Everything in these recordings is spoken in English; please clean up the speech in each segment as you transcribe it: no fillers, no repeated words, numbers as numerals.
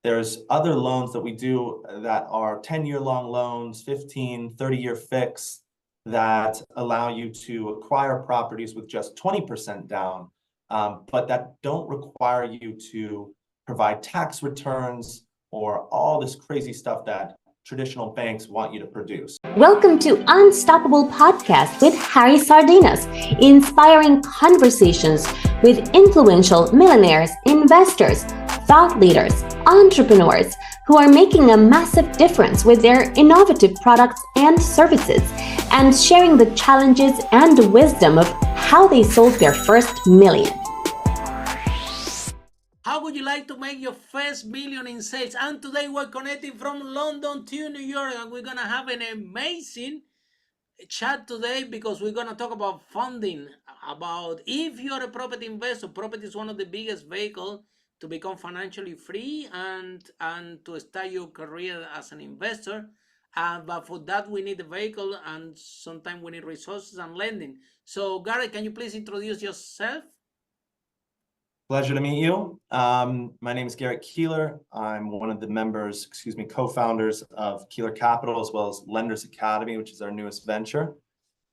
There's other loans that we do that are 10-year long loans, 15, 30-year fixed, that allow you to acquire properties with just 20% down, but that don't require you to provide tax returns or all this crazy stuff that traditional banks want you to produce. Welcome to Unstoppable Podcast with Harry Sardinas, inspiring conversations with influential millionaires, investors, thought leaders, entrepreneurs who are making a massive difference with their innovative products and services, and sharing the challenges and wisdom of how they sold their first million. How would you like to make your first million in sales? And today we're connecting from London to New York, and we're gonna have an amazing chat today because we're gonna talk about funding. About if you're a property investor, property is one of the biggest vehicles to become financially free and to start your career as an investor. But for that we need a vehicle, and sometimes we need resources and lending. So Garrett, can you please introduce yourself? Pleasure to meet you. My name is Garrett Keillor. I'm one of the members, co-founders of Keillor Capital, as well as Lenders Academy, which is our newest venture.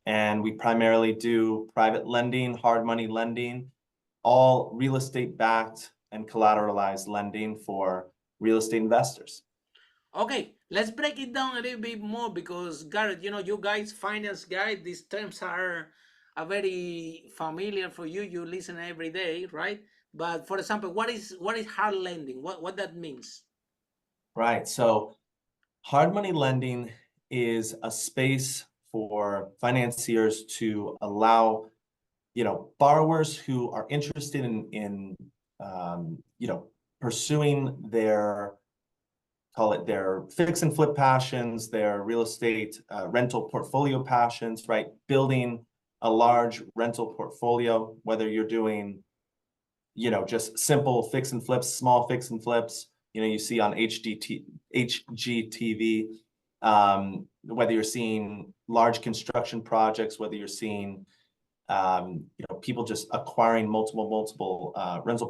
And we primarily do private lending, hard money lending, all real estate backed and collateralized lending for real estate investors. Okay, let's break it down a little bit more because Garrett, you guys, finance guy, these terms are very familiar for you. You listen every day, right? But for example, what is hard lending? What that means? Right. So hard money lending is a space for financiers to allow, borrowers who are interested in pursuing their, call it their fix and flip passions, their real estate rental portfolio passions, right? Building a large rental portfolio, whether you're doing, just simple fix and flips, small fix and flips, you see on HGTV, whether you're seeing large construction projects, whether you're seeing, people just acquiring multiple rental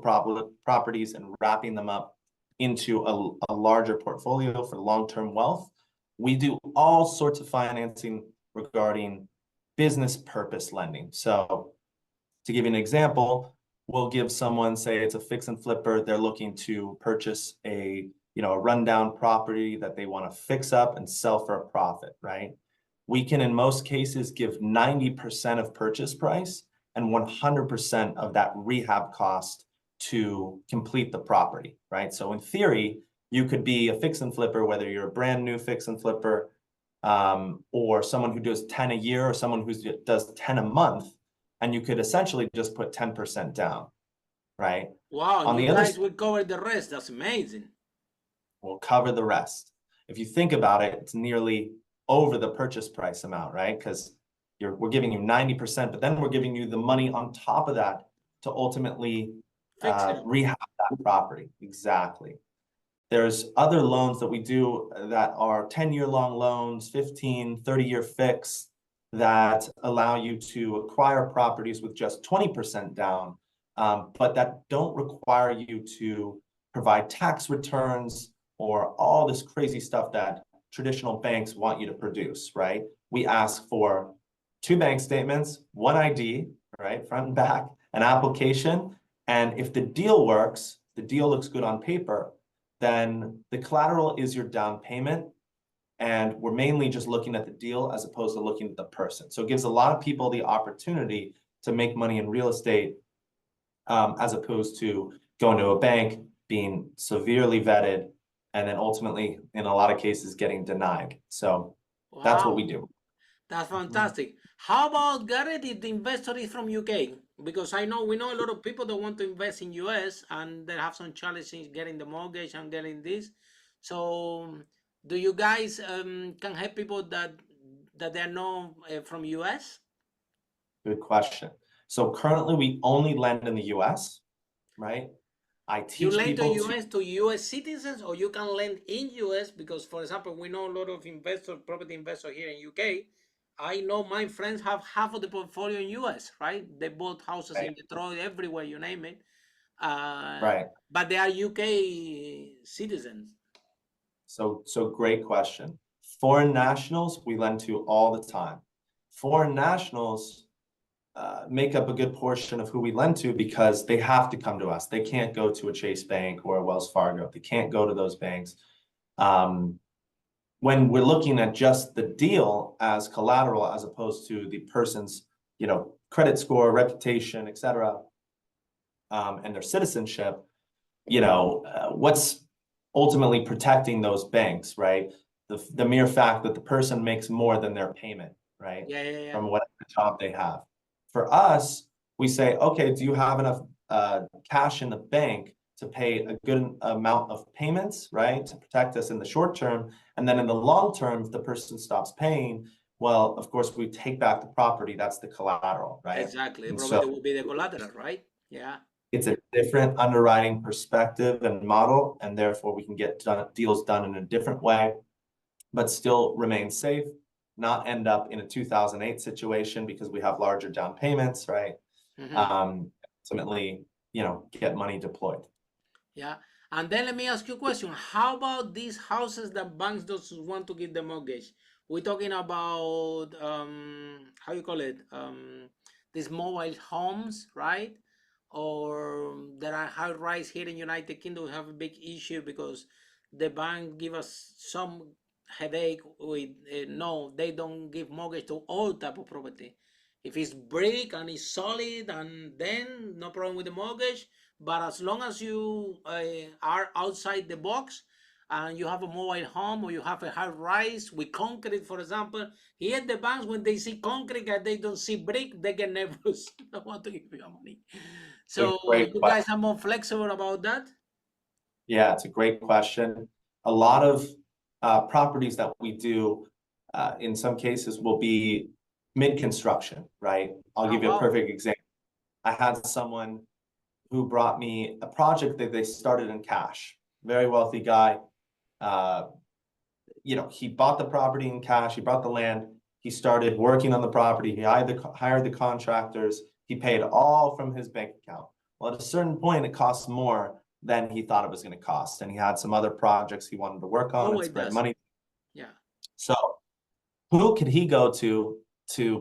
properties and wrapping them up into a larger portfolio for long-term wealth. We do all sorts of financing regarding business purpose lending. So to give you an example, we'll give someone, say it's a fix and flipper, they're looking to purchase a rundown property that they want to fix up and sell for a profit, right? We can, in most cases, give 90% of purchase price and 100% of that rehab cost to complete the property, right? So in theory, you could be a fix and flipper, whether you're a brand new fix and flipper, or someone who does 10 a year, or someone who does 10 a month, and you could essentially just put 10% down, right? Wow, on you guys will cover the rest. That's amazing. We'll cover the rest. If you think about it, it's nearly over the purchase price amount, right? Because we're giving you 90%, but then we're giving you the money on top of that to ultimately rehab that property. Exactly. There's other loans that we do that are 10-year long loans, 15, 30-year fixed, that allow you to acquire properties with just 20% down, but that don't require you to provide tax returns or all this crazy stuff that traditional banks want you to produce, right? We ask for 2 bank statements, 1 ID, right, front and back, an application, and if the deal works, the deal looks good on paper, then the collateral is your down payment. And we're mainly just looking at the deal as opposed to looking at the person. So it gives a lot of people the opportunity to make money in real estate, as opposed to going to a bank, being severely vetted, and then ultimately, in a lot of cases, getting denied. So that's what we do. That's fantastic. How about Garrett, if the investor is from UK? Because we know a lot of people that want to invest in US and they have some challenges getting the mortgage and getting this. So do you guys can help people that they're not from US? Good question. So currently we only lend in the US, right? I teach you lend people to US citizens, or you can lend in US, because for example, we know a lot of investors, property investors here in UK. I know my friends have half of the portfolio in US, right? They bought houses in Detroit, everywhere, you name it. Right. But they are UK citizens. So great question. Foreign nationals, we lend to all the time. Foreign nationals make up a good portion of who we lend to because they have to come to us. They can't go to a Chase Bank or a Wells Fargo. They can't go to those banks. When we're looking at just the deal as collateral, as opposed to the person's, credit score, reputation, et cetera, and their citizenship, what's ultimately protecting those banks, right? The mere fact that the person makes more than their payment, right? Yeah. From whatever job they have. For us, we say, okay, do you have enough cash in the bank to pay a good amount of payments, right? To protect us in the short term. And then in the long term, if the person stops paying, well, of course, we take back the property. That's the collateral, right? Exactly. And Property so will be the collateral, right? Yeah. it's a different underwriting perspective and model, and therefore we can get deals done in a different way, but still remain safe, not end up in a 2008 situation because we have larger down payments, right? Ultimately, get money deployed. Yeah. And then let me ask you a question. How about these houses that banks don't want to give the mortgage? We're talking about, how you call it? These mobile homes, right? Or there are high rise here in United Kingdom. We have a big issue because the bank give us some headache with, no, they don't give mortgage to all type of property. If it's brick and it's solid, and then no problem with the mortgage. But as long as you are outside the box and you have a mobile home or you have a high rise with concrete, for example, here at the banks, when they see concrete and they don't see brick, they get nervous. They want to give you money. So you guys are more flexible about that? Yeah, it's a great question. A lot of properties that we do, in some cases, will be mid-construction, right? I'll give you a perfect example. I had someone who brought me a project that they started in cash. Very wealthy guy. He bought the property in cash. He bought the land. He started working on the property. He hired the contractors. He paid all from his bank account. Well, at a certain point, it costs more than he thought it was going to cost. And he had some other projects he wanted to work on and spread money. Yeah. So who could he go to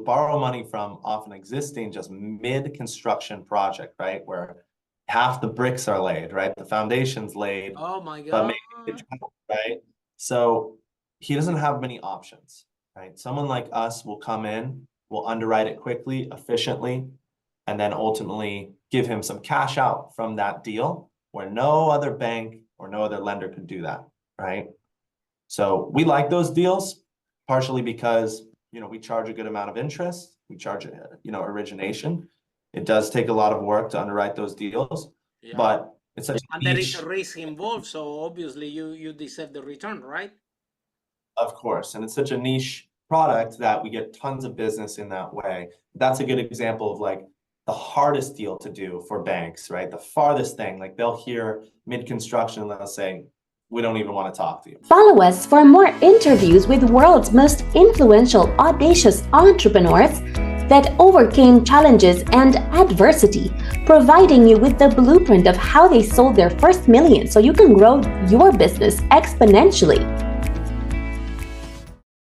borrow money from off an existing just mid-construction project, right? Where half the bricks are laid, right? The foundation's laid. Oh my God. But maybe right? So he doesn't have many options, right? Someone like us will come in, will underwrite it quickly, efficiently, and then ultimately give him some cash out from that deal where no other bank or no other lender could do that, right? So we like those deals partially because, we charge a good amount of interest. We charge, origination. It does take a lot of work to underwrite those deals, but it's such and there is a risk involved. So obviously you deserve the return, right? Of course. And it's such a niche product that we get tons of business in that way. That's a good example of like the hardest deal to do for banks, right? The farthest thing, like they'll hear mid-construction and they'll say, we don't even want to talk to you. Follow us for more interviews with world's most influential, audacious entrepreneurs that overcame challenges and adversity, providing you with the blueprint of how they sold their first million so you can grow your business exponentially.